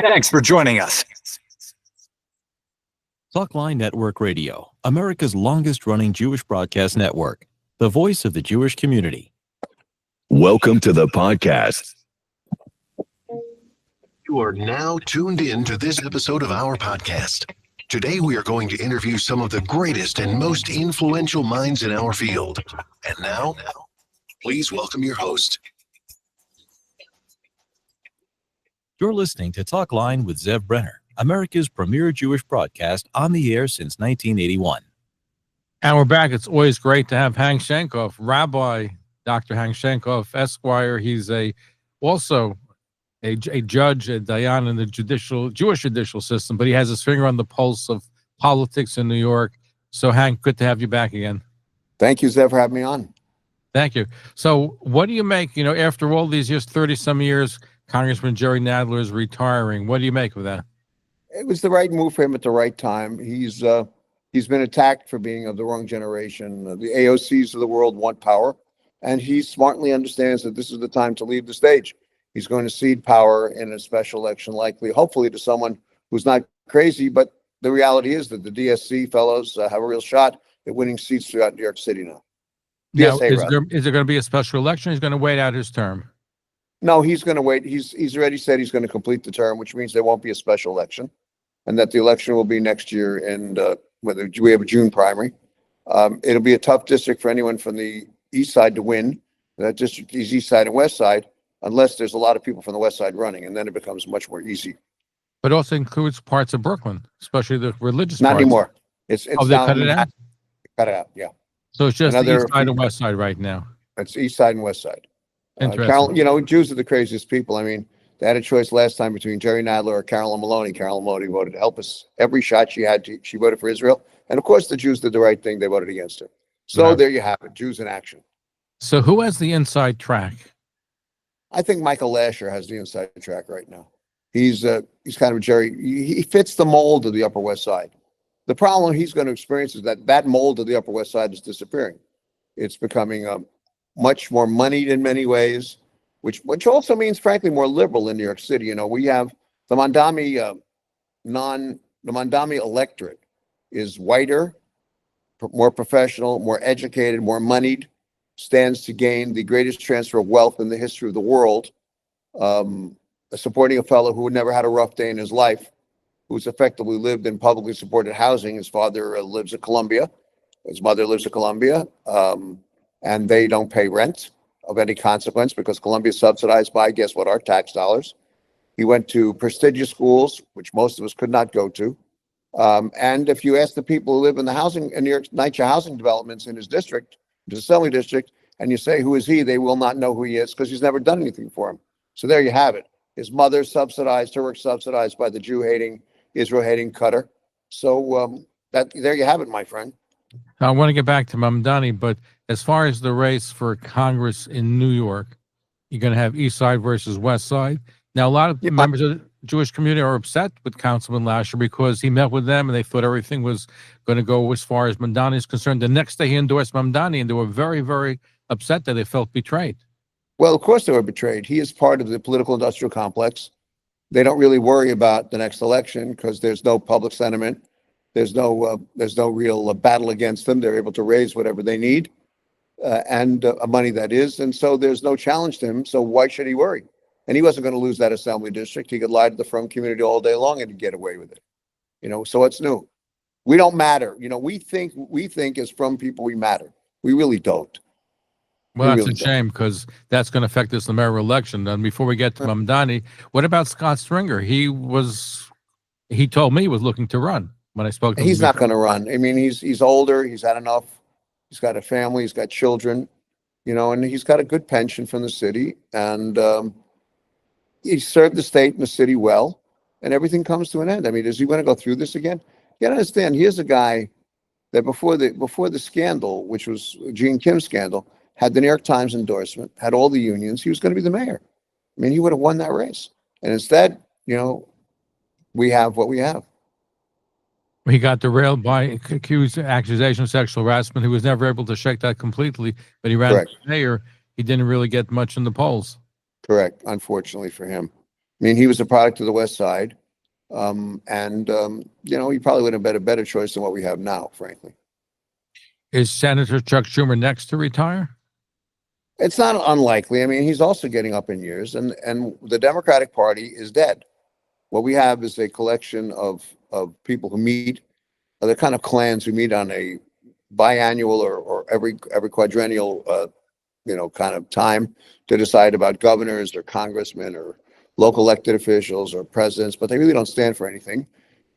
Thanks for joining us. Talkline Network Radio, America's longest-running Jewish broadcast network, the voice of the Jewish community. Welcome to the podcast. You are now tuned in to this episode of our podcast. Today we are going to interview some of the greatest and most influential minds in our field. And now, please welcome your host. You're listening to Talkline with Zev Brenner, America's premier Jewish broadcast on the air since 1981. And we're back. It's always great to have Hank Sheinkopf, Rabbi Dr. Hank Sheinkopf, Esquire. He's also a judge, a dayan in the Jewish judicial system, but he has his finger on the pulse of politics in New York. So, Hank, good to have you back again. Thank you, Zev, for having me on. Thank you. So what do you make, after all these years, 30-some years, Congressman Jerry Nadler is retiring. What do you make of that? It was the right move for him at the right time. He's been attacked for being of the wrong generation. The AOCs of the world want power, and he smartly understands that this is the time to leave the stage. He's going to cede power in a special election, hopefully to someone who's not crazy, but the reality is that the DSC fellows have a real shot at winning seats throughout New York City now. Now, is there going to be a special election? He's going to wait out his term. No, he's going to wait. He's already said he's going to complete the term, which means there won't be a special election, and that the election will be next year. And whether we have a June primary, it'll be a tough district for anyone from the east side to win. That district is east side and west side, unless there's a lot of people from the west side running, and then it becomes much more easy. But also includes parts of Brooklyn, especially the religious Not parts. Anymore. It's they cut it out? Cut it out, yeah. So it's just the east side and west side right now. It's east side and west side. Interesting. Jews are the craziest people. I mean, they had a choice last time between Jerry Nadler or Carolyn Maloney. Carolyn Maloney voted to help us every shot she had. She voted for Israel. And of course, the Jews did the right thing. They voted against her. So There you have it. Jews in action. So who has the inside track? I think Michael Lasher has the inside track right now. He's kind of Jerry. He fits the mold of the Upper West Side. The problem he's going to experience is that mold of the Upper West Side is disappearing. It's becoming much more moneyed in many ways, which also means, frankly, more liberal in New York City. We have the Mandami electorate is whiter, more professional, more educated, more moneyed, stands to gain the greatest transfer of wealth in the history of the world, supporting a fellow who never had a rough day in his life, who's effectively lived in publicly supported housing. His father lives at Columbia. His mother lives at Columbia. And they don't pay rent of any consequence because Columbia is subsidized by, guess what, our tax dollars. He went to prestigious schools, which most of us could not go to. And if you ask the people who live in in New York NYCHA housing developments in his district, his assembly district, and you say, who is he? They will not know who he is because he's never done anything for him. So there you have it. His mother subsidized, her work subsidized by the Jew-hating, Israel-hating Qatar. So there you have it, my friend. I want to get back to Mamdani, but as far as the race for Congress in New York, you're going to have East Side versus West Side. Now, a lot of members of the Jewish community are upset with Councilman Lasher because he met with them and they thought everything was going to go as far as Mamdani is concerned. The next day he endorsed Mamdani, and they were very, very upset that they felt betrayed. Well, of course they were betrayed. He is part of the political industrial complex. They don't really worry about the next election because there's no public sentiment. There's no real battle against them. They're able to raise whatever they need and money that is. And so there's no challenge to him. So why should he worry? And he wasn't going to lose that assembly district. He could lie to the frum community all day long and he'd get away with it. So what's new? We don't matter. We think as frum people we matter. We really don't. Well, that's a shame because that's going to affect this mayoral election. And before we get to Mamdani, what about Scott Stringer? He told me he was looking to run. When I spoke to him, he's not going to run. I mean, he's older. He's had enough. He's got a family. He's got children, and he's got a good pension from the city. And he served the state and the city well, and everything comes to an end. I mean, is he going to go through this again? You got to understand, here's a guy that before the scandal, which was Gene Kim's scandal, had the New York Times endorsement, had all the unions. He was going to be the mayor. I mean, he would have won that race. And instead, we have what we have. He got derailed by accusation of sexual harassment. He was never able to shake that completely, but he ran for mayor. He didn't really get much in the polls. Correct, unfortunately for him. mean, he was a product of the West Side. He probably would have been a better choice than what we have now, frankly. Is Senator Chuck Schumer next to retire? It's not unlikely. I mean, he's also getting up in years, and the Democratic Party is dead. What we have is a collection of people who meet, the kind of clans who meet on a biannual or every quadrennial, kind of time to decide about governors or congressmen or local elected officials or presidents, but they really don't stand for anything.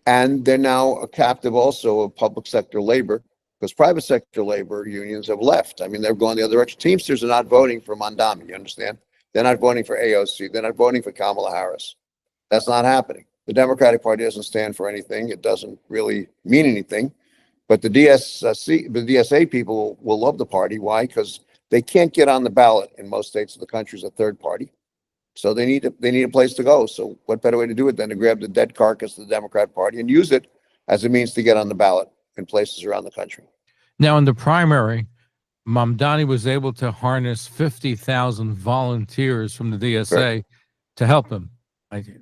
And they're now a captive also of public sector labor, because private sector labor unions have left. I mean, they're going the other direction. Teamsters are not voting for Mondami, you understand? They're not voting for AOC. They're not voting for Kamala Harris. That's not happening. The Democratic Party doesn't stand for anything. It doesn't really mean anything. But the DSA people will love the party. Why? Because they can't get on the ballot in most states of the country as a third party. So they need a place to go. So what better way to do it than to grab the dead carcass of the Democrat Party and use it as a means to get on the ballot in places around the country. Now, in the primary, Mamdani was able to harness 50,000 volunteers from the DSA to help him.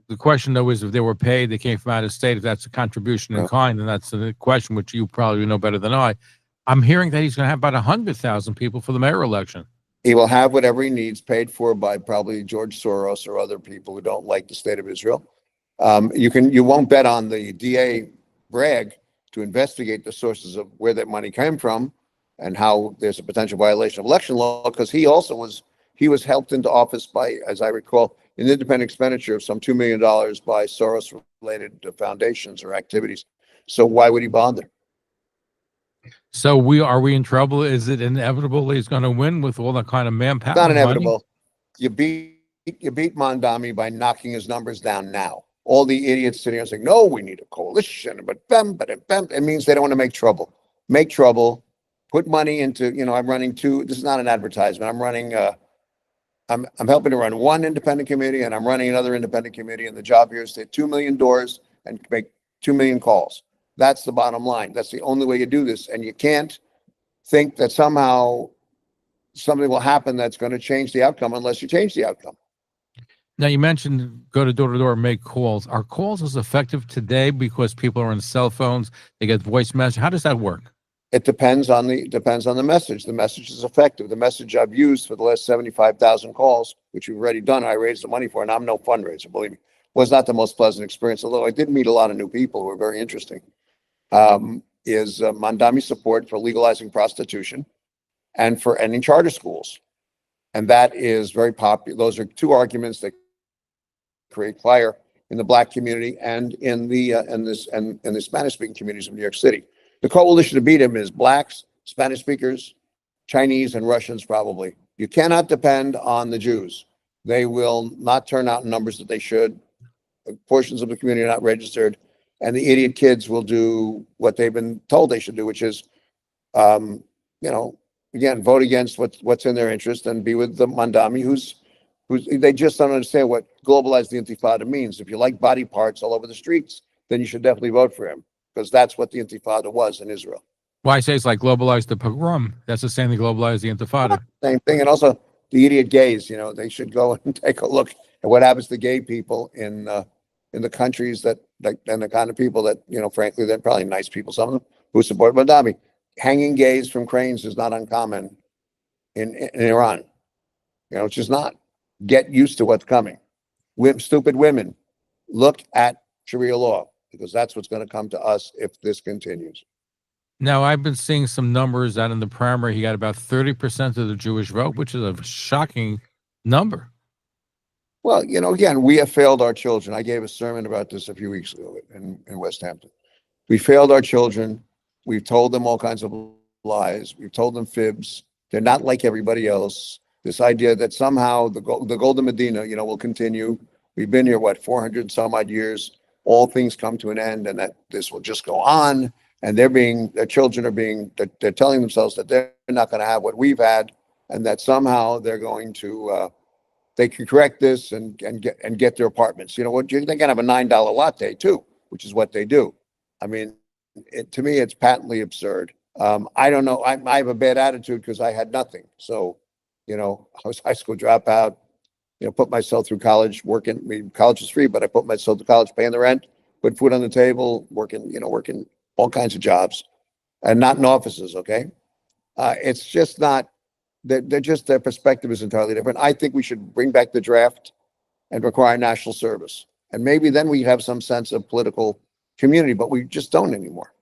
The question, though, is if they were paid, they came from out of state, if that's a contribution in kind, and that's the question, which you probably know better than I. I'm hearing that he's going to have about 100,000 people for the mayor election. He will have whatever he needs paid for by probably George Soros or other people who don't like the state of Israel. You won't bet on the DA brag to investigate the sources of where that money came from and how there's a potential violation of election law, because he was helped into office by, as I recall, an independent expenditure of some $2 million by Soros-related foundations or activities. So why would he bother? So are we in trouble? Is it inevitable he's going to win with all that kind of manpower? It's not inevitable. You beat Mondami by knocking his numbers down now. All the idiots sitting here saying, no, we need a coalition, but it means they don't want to make trouble. Make trouble, put money into, I'm running this is not an advertisement. I'm running, I'm helping to run one independent committee, and I'm running another independent committee. And the job here is to hit 2 million doors and make 2 million calls. That's the bottom line. That's the only way you do this. And you can't think that somehow something will happen that's going to change the outcome unless you change the outcome. Now, you mentioned go to door to door and make calls. Are calls as effective today because people are on cell phones, they get voice message? How does that work? It depends on the message. The message is effective. The message I've used for the last 75,000 calls, which we've already done, I raised the money for, and I'm no fundraiser, believe me, was not the most pleasant experience, although I did meet a lot of new people who were very interesting, is Mondami's support for legalizing prostitution and for ending charter schools. And that is very popular. Those are two arguments that create fire in the Black community and in the Spanish-speaking communities of New York City. The coalition to beat him is Blacks, Spanish speakers, Chinese, and Russians probably. You cannot depend on the Jews. They will not turn out in numbers that they should. Portions of the community are not registered, and the idiot kids will do what they've been told they should do, which is, again, vote against what's in their interest and be with the Mondami, who's they just don't understand what globalize the Intifada means. If you like body parts all over the streets, then you should definitely vote for him, because that's what the Intifada was in Israel. Well, I say it's like globalize the pogrom. That's the same thing, globalize the Intifada. Same thing. And also the idiot gays, they should go and take a look at what happens to gay people in the countries and the kind of people that, frankly, they're probably nice people, some of them, who support Mondami. Hanging gays from cranes is not uncommon in Iran. It's just not. Get used to what's coming. Stupid women, look at Sharia law, because that's what's going to come to us if this continues. Now, I've been seeing some numbers that in the primary, he got about 30% of the Jewish vote, which is a shocking number. Well, again, we have failed our children. I gave a sermon about this a few weeks ago in West Hampton. We failed our children. We've told them all kinds of lies. We've told them fibs. They're not like everybody else. This idea that somehow the Golden Medina, will continue. We've been here, 400 some odd years. All things come to an end, and that this will just go on. And their children they're telling themselves that they're not going to have what we've had, and that somehow they're going to, they can correct this and get their apartments. You know what? They can have a $9 latte too, which is what they do. I mean, to me, it's patently absurd. I don't know. I have a bad attitude because I had nothing. So, I was a high school dropout. put myself through college working. I mean, college is free, but I put myself through college paying the rent, put food on the table, working all kinds of jobs, and not in offices. Okay, it's just not. Their perspective is entirely different. I think we should bring back the draft and require national service, and maybe then we have some sense of political community, but we just don't anymore.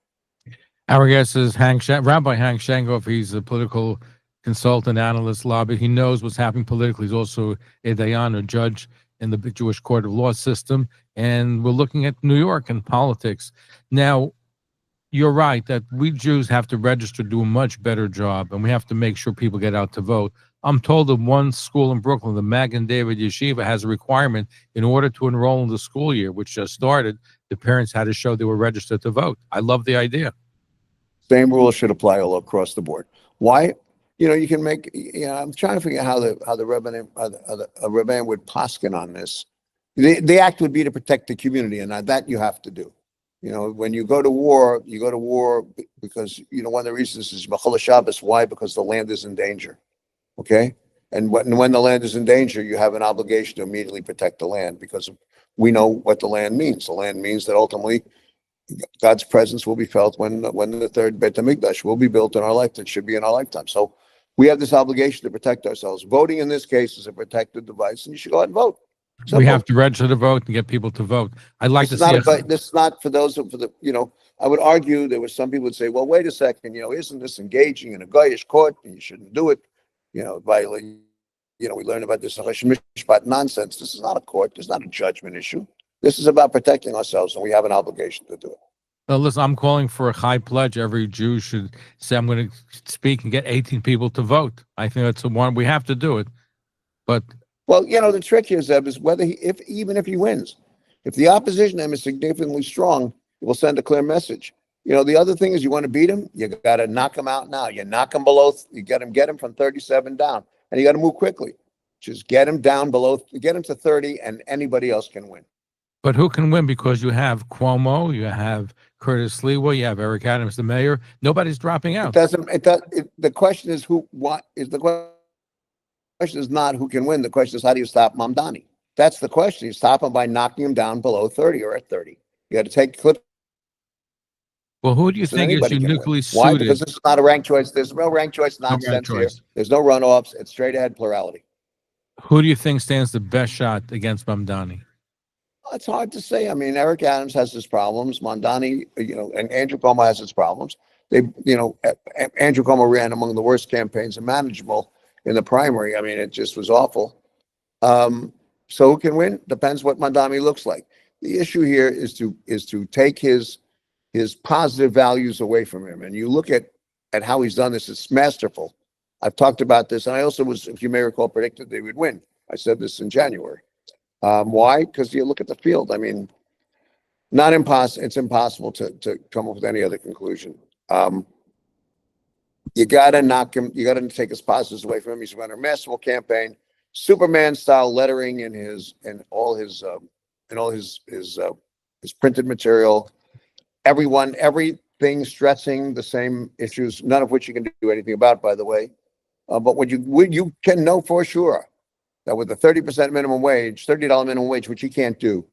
Our guest is Rabbi Hank Sheinkopf. He's a political consultant, analyst, lobby. He knows what's happening politically. He's also a dayan, a judge in the Jewish court of law system. And we're looking at New York and politics. Now, you're right that we Jews have to register, do a much better job, and we have to make sure people get out to vote. I'm told of one school in Brooklyn, the Magen David Yeshiva, has a requirement in order to enroll in the school year, which just started, the parents had to show they were registered to vote. I love the idea. Same rules should apply all across the board. Why? You can make. I'm trying to figure out how the Rebbein would paskin on this. The act would be to protect the community, and that you have to do. When you go to war because one of the reasons is B'chol Shabbos. Why? Because the land is in danger. Okay, and when the land is in danger, you have an obligation to immediately protect the land because we know what the land means. The land means that ultimately God's presence will be felt when the third Beit HaMikdash will be built in our lifetime. It should be in our lifetime. So we have this obligation to protect ourselves. Voting in this case is a protected device, and you should go out and vote. So we have to register to vote and get people to vote. I'd like to see. This is not for those I would argue there was some people would say, well, wait a second, isn't this engaging in a goyish court and you shouldn't do it? Violating. We learn about this mishpat nonsense. This is not a court. This is not a judgment issue. This is about protecting ourselves, and we have an obligation to do it. Well, listen, I'm calling for a high pledge. Every Jew should say, I'm going to speak and get 18 people to vote. I think that's the one. We have to do it. But well, the trick here, Zeb, is whether even if he wins, if the opposition to him is significantly strong, it will send a clear message. The other thing is you want to beat him, you got to knock him out now. You knock him below, you get him from 37 down, and you got to move quickly. Just get him down below, get him to 30, and anybody else can win. But who can win? Because you have Cuomo, you have Curtis Lewa, you have Eric Adams, the mayor. Nobody's dropping out. The question is the question is not who can win. The question is how do you stop Mamdani? That's the question. You stop him by knocking him down below 30 or at 30. You got to take clip. Well, who do you think is uniquely suited? Why? Because this is not a ranked choice. There's no ranked choice nonsense here. There's no runoffs. It's straight ahead plurality. Who do you think stands the best shot against Mamdani? It's hard to say. I mean, Eric Adams has his problems. Mamdani, and Andrew Cuomo has his problems. Andrew Cuomo ran among the worst campaigns imaginable in the primary. I mean, it just was awful. So who can win? Depends what Mamdani looks like. The issue here is to take his positive values away from him. And you look at how he's done this, it's masterful. I've talked about this, and I also was, if you may recall, predicted they would win. I said this in January. Why? Because you look at the field. I mean, it's impossible to come up with any other conclusion. You gotta knock him, you gotta take his positives away from him. He's running a masterful campaign, Superman style lettering in all his printed material. Everything stressing the same issues, none of which you can do anything about, by the way. But what you can know for sure that with the 30% minimum wage, $30 minimum wage, which he can't do,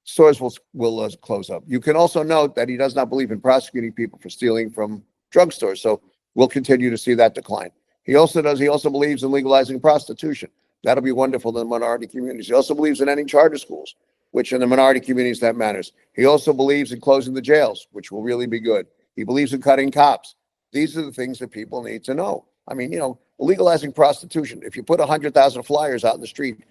stores will close up. You can also note that he does not believe in prosecuting people for stealing from drugstores. So we'll continue to see that decline. He also believes in legalizing prostitution. That'll be wonderful in the minority communities. He also believes in ending charter schools, which in the minority communities that matters. He also believes in closing the jails, which will really be good. He believes in cutting cops. These are the things that people need to know. I mean, legalizing prostitution. If you put 100,000 flyers out in the street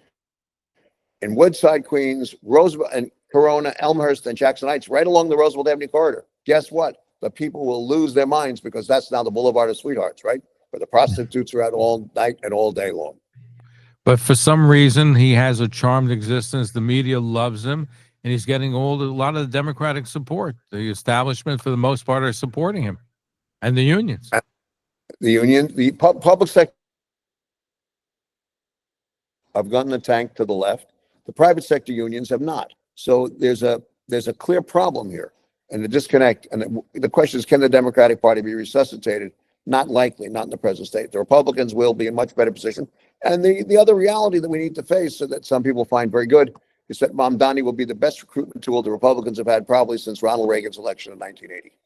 in Woodside, Queens, Roosevelt, and Corona, Elmhurst, and Jackson Heights, right along the Roosevelt Avenue corridor, guess what? The people will lose their minds because that's now the Boulevard of Sweethearts, right? Where the prostitutes are out all night and all day long. But for some reason, he has a charmed existence. The media loves him, and he's getting a lot of the Democratic support. The establishment, for the most part, are supporting him, and the unions. The public sector have gotten the tank to the left. The private sector unions have not. So there's a clear problem here, and the disconnect. And the question is, can the Democratic Party be resuscitated? Not likely, not in the present state. The Republicans will be in much better position. And the other reality that we need to face, so that some people find very good, is that Mamdani will be the best recruitment tool the Republicans have had probably since Ronald Reagan's election in 1980.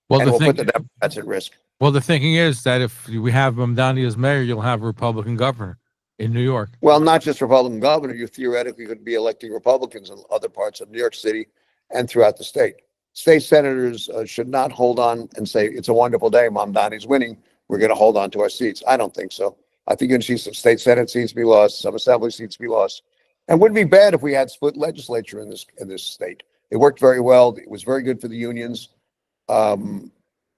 Well, And the will thing, put the Democrats at risk. well, the thinking is that if we have Mamdani as mayor, you'll have a Republican governor in New York. Well, not just Republican governor, you theoretically could be electing Republicans in other parts of New York City and throughout the state. State senators should not hold on and say, it's a wonderful day, Mamdani's winning, we're going to hold on to our seats. I don't think so. I think you're going to see some state senate seats be lost, some assembly seats be lost. And wouldn't be bad if we had split legislature in this state. It worked very well. It was very good for the unions.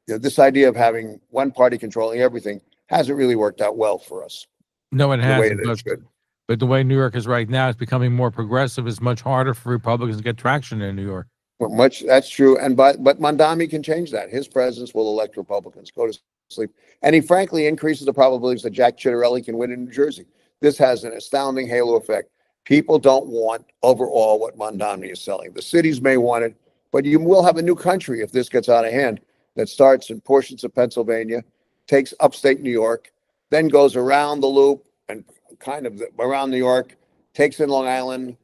This idea of having one party controlling everything hasn't really worked out well for us. No, it The way hasn't. that it should. But the way New York is right now, it's becoming more progressive. It's much harder for Republicans to get traction in New York. Well, that's true. And but Mamdani can change that. His presence will elect Republicans. Go to sleep. And he frankly increases the probabilities that Jack Ciattarelli can win in New Jersey. This has an astounding halo effect. People don't want overall what Mamdani is selling. The cities may want it, but you will have a new country if this gets out of hand that starts in portions of Pennsylvania, takes upstate New York, then goes around the loop and kind of around New York, takes in Long Island,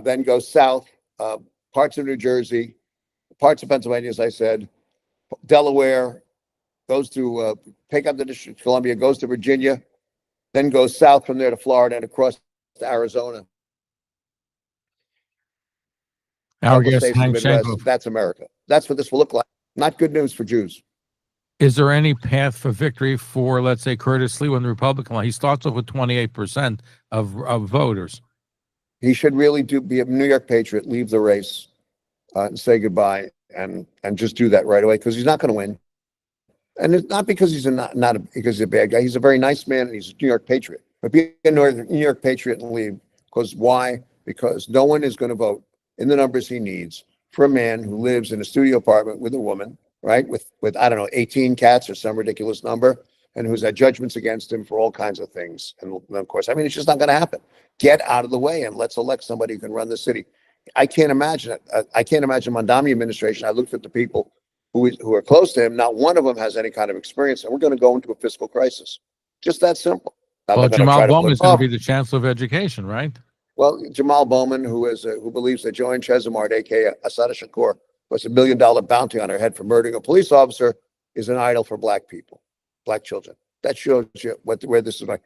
then goes south, parts of New Jersey, parts of Pennsylvania, as I said, Delaware, goes to take up the District of Columbia, goes to Virginia, then goes south from there to Florida and across to Arizona. Our Couple guest, states in the Hank Midwest. Sheinkopf. That's America. That's what this will look like. Not good news for Jews. Is there any path for victory for, let's say, Curtis Lee on the Republican line? He starts off with 28% of voters. He should really be a New York patriot, leave the race, and say goodbye, and just do that right away, because he's not going to win. And it's not because he's because he's a bad guy. He's a very nice man, and he's a New York patriot. But be a New York patriot and leave. Because why? Because no one is going to vote in the numbers he needs for a man who lives in a studio apartment with a woman, right? With I don't know, 18 cats or some ridiculous number, and who's had judgments against him for all kinds of things. And of course, I mean, it's just not going to happen. Get out of the way and let's elect somebody who can run the city. I can't imagine it. I can't imagine Mamdani administration. I looked at the people who are close to him. Not one of them has any kind of experience, and we're going to go into a fiscal crisis. Just that simple. Now, Well, they're gonna Jamal try to Bowman is flip going off. to be the Chancellor of Education, right? Well, Jamal Bowman, who believes that Joanne Chesimard, aka Asada Shakur, was $1 million bounty on her head for murdering a police officer, is an idol for black people, black children. That shows you where this is going.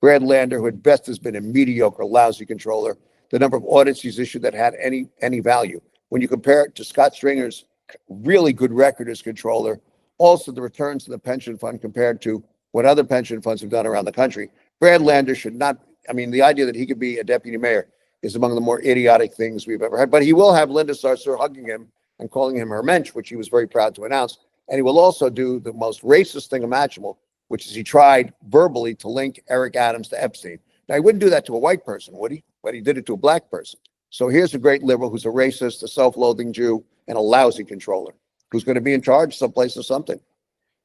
Brad Lander, who at best has been a mediocre, lousy controller, the number of audits he's issued that had any value. When you compare it to Scott Stringer's really good record as controller, also the returns to the pension fund compared to what other pension funds have done around the country, Brad Lander should not. I mean, the idea that he could be a deputy mayor is among the more idiotic things we've ever had. But he will have Linda Sarsour hugging him and calling him her mensch, which he was very proud to announce. And he will also do the most racist thing imaginable, which is he tried verbally to link Eric Adams to Epstein. Now, he wouldn't do that to a white person, would he? But he did it to a black person. So here's a great liberal who's a racist, a self-loathing Jew, and a lousy controller who's going to be in charge someplace or something.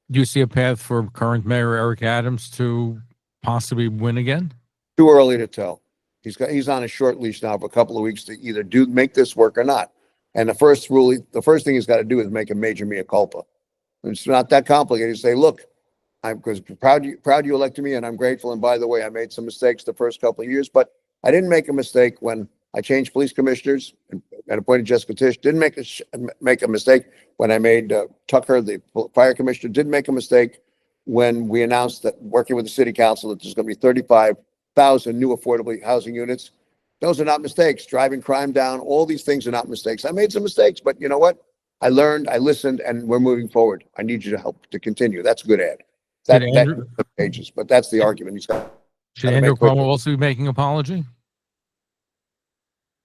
Do you see a path for current Mayor Eric Adams to possibly win again? Too early to tell. He's on a short leash now for a couple of weeks to either make this work or not. And the first thing he's got to do is make a major mea culpa. It's not that complicated. Say, look, I'm proud you elected me, and I'm grateful. And by the way, I made some mistakes the first couple of years, but I didn't make a mistake when I changed police commissioners and appointed Jessica Tisch. Didn't make a mistake when I made Tucker the fire commissioner. Didn't make a mistake when we announced that working with the city council that there's going to be 35,000 new affordable housing units. Those are not mistakes. Driving crime down, all these things are not mistakes. I made some mistakes, but you know what? I learned, I listened, and we're moving forward. I need you to help to continue. That's a good ad. That pages, but that's the argument. He's got. Should Andrew Cuomo also be making an apology?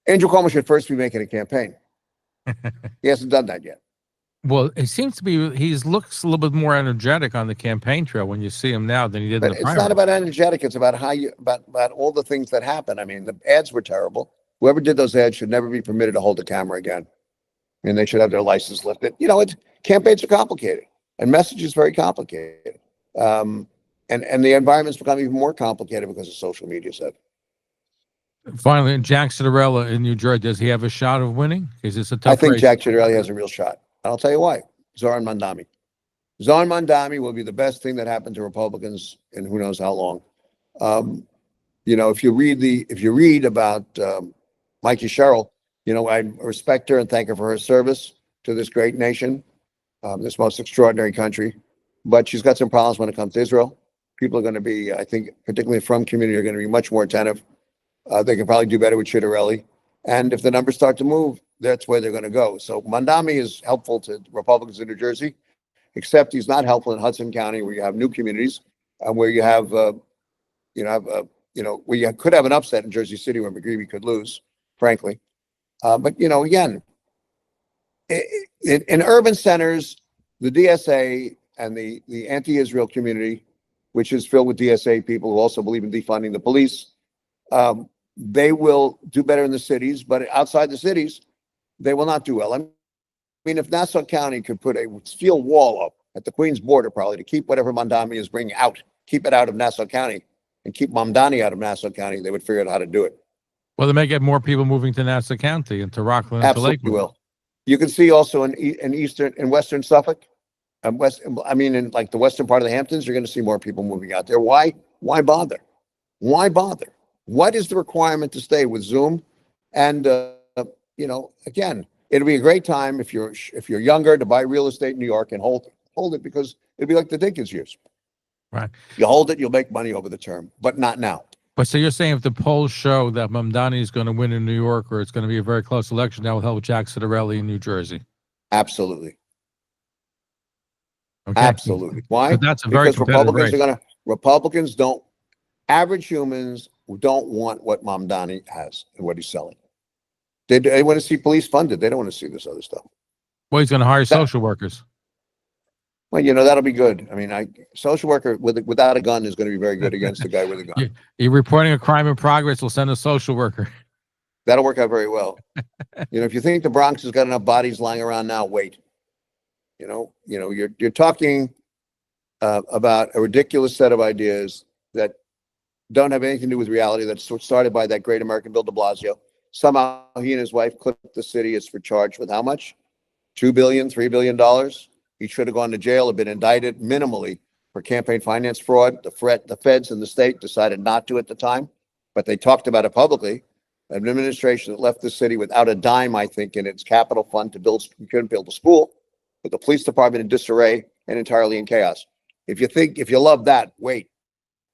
Andrew Cuomo should first be making a campaign. He hasn't done that yet. Well, it seems to be he looks a little bit more energetic on the campaign trail when you see him now than he did in the It's primary. not about energetic. It's about about all the things that happen. I mean, the ads were terrible. Whoever did those ads should never be permitted to hold a camera again. I mean, they should have their license lifted. You know, campaigns are complicated, and message is very complicated. And the environment's become even more complicated because of social media. So. Finally, Jack Ciattarelli in New Jersey, does he have a shot of winning? Is this a tough I think race? Jack Ciattarelli has a real shot. And I'll tell you why. Zoran Mamdani. Zohar Mamdani will be the best thing that happened to Republicans in who knows how long. If you read about Mikey Sherrill, I respect her and thank her for her service to this great nation, this most extraordinary country. But she's got some problems when it comes to Israel. People are going to be, I think, particularly from community, are going to be much more attentive. They can probably do better with Chitarelli. And if the numbers start to move, that's where they're going to go. So Mamdani is helpful to Republicans in New Jersey, except he's not helpful in Hudson County, where you have new communities, and where you have, where you could have an upset in Jersey City where McGreevey could lose, frankly. But again, in urban centers, the DSA and the anti-Israel community, which is filled with DSA people who also believe in defunding the police, they will do better in the cities, but outside the cities, they will not do well. I mean, if Nassau County could put a steel wall up at the Queens border, probably to keep whatever Mamdani is bringing out, keep it out of Nassau County, and keep Mamdani out of Nassau County, they would figure out how to do it. Well, they may get more people moving to Nassau County and to Rockland and to Absolutely Lakewood. will. You can see also in Western Suffolk, in like the western part of the Hamptons, you're going to see more people moving out there. Why bother? Why bother? What is the requirement to stay with Zoom? And again, it'll be a great time if you're younger to buy real estate in New York and hold it, because it'll be like the Dickens years. Right. You hold it, you'll make money over the term, but not now. But so you're saying if the polls show that Mamdani is going to win in New York, or it's going to be a very close election, that will help Jack Citarelli in New Jersey? Absolutely. Okay. Absolutely. Why? But that's a very because Republicans average humans don't want what Mamdani has and what he's selling. They want to see police funded. They don't want to see this other stuff. Well, he's going to hire social workers. Well, that'll be good. I mean, social worker without a gun is going to be very good against the guy with a gun. You're reporting a crime in progress, we'll send a social worker. That'll work out very well. If you think the Bronx has got enough bodies lying around now, wait. You're talking about a ridiculous set of ideas that don't have anything to do with reality. That's started by that great American Bill de Blasio. Somehow he and his wife clipped the city is for charged with how much? $2 billion, $3 billion. He should have gone to jail, have been indicted minimally for campaign finance fraud. The feds and the state decided not to at the time, but they talked about it publicly. An administration that left the city without a dime, I think, in its capital fund to build. We couldn't build a school, with the police department in disarray and entirely in chaos. If you love that, wait.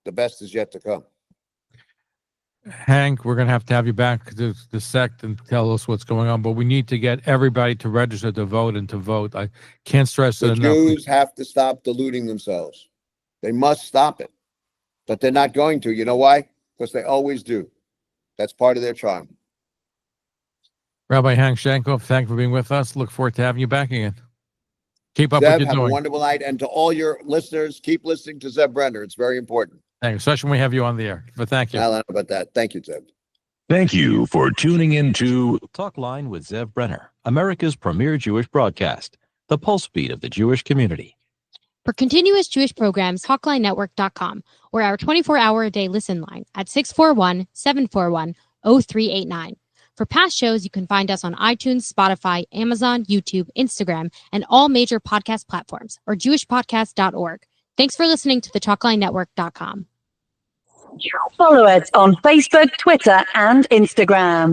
The best is yet to come. Hank, we're going to have you back to the sect and tell us what's going on, but we need to get everybody to register to vote and to vote. I can't stress it enough. The Jews have to stop deluding themselves. They must stop it, but they're not going to. You know why? Because they always do. That's part of their charm. Rabbi Hank Sheinkopf, thank you for being with us. Look forward to having you back again. Keep up Zev, what you're have doing. a wonderful night. And to all your listeners, keep listening to Zev Brenner. It's very important. Thank you, especially when we have you on the air. But thank you. I don't know about that. Thank you, Zev. Thank you for tuning in to Talk Line with Zev Brenner, America's premier Jewish broadcast, the pulse beat of the Jewish community. For continuous Jewish programs, talklinenetwork.com, or our 24-hour-a-day listen line at 641-741-0389. For past shows, you can find us on iTunes, Spotify, Amazon, YouTube, Instagram, and all major podcast platforms, or jewishpodcast.org. Thanks for listening to the talklinenetwork.com. Follow us on Facebook, Twitter, and Instagram.